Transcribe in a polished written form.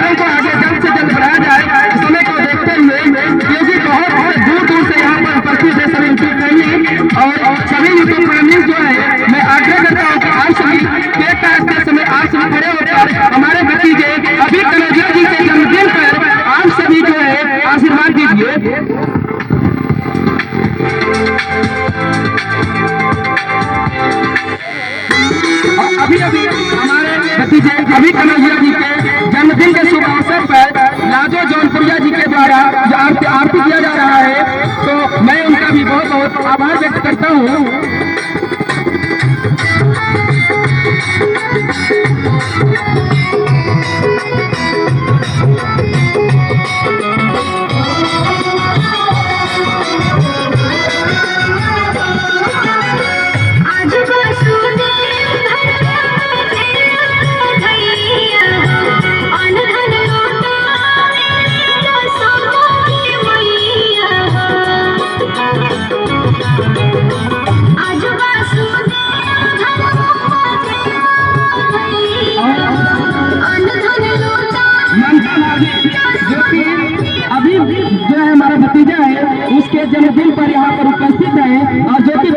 कार्यक्रम को आगे जल्द से जल्द बढ़ाया जाए। समय को देखते हुए क्योंकि बहुत दूर दूर से यहाँ पर उपस्थित है सभी यूट्यूब प्रेमी और सभी यूट्यूब प्रेमी जो है, मैं आग्रह करता हूँ कि आप सभी केक काटते समय आप सभी खड़े होकर हमारे भतीजे अभी कनौजिया जी के जन्मदिन पर आप सभी जो है आशीर्वाद दीजिए। अभी अभी हमारे भतीजे अभी कनौजिया जी के जन्मदिन के शुभ अवसर पर लाजो जौनपुरिया जी के द्वारा जो आरती किया जा रहा है, तो मैं उनका भी बहुत बहुत आभार व्यक्त करता हूँ। अभी जो है हमारा भतीजा है उसके जन्मदिन पर यहाँ पर उपस्थित है और जो कि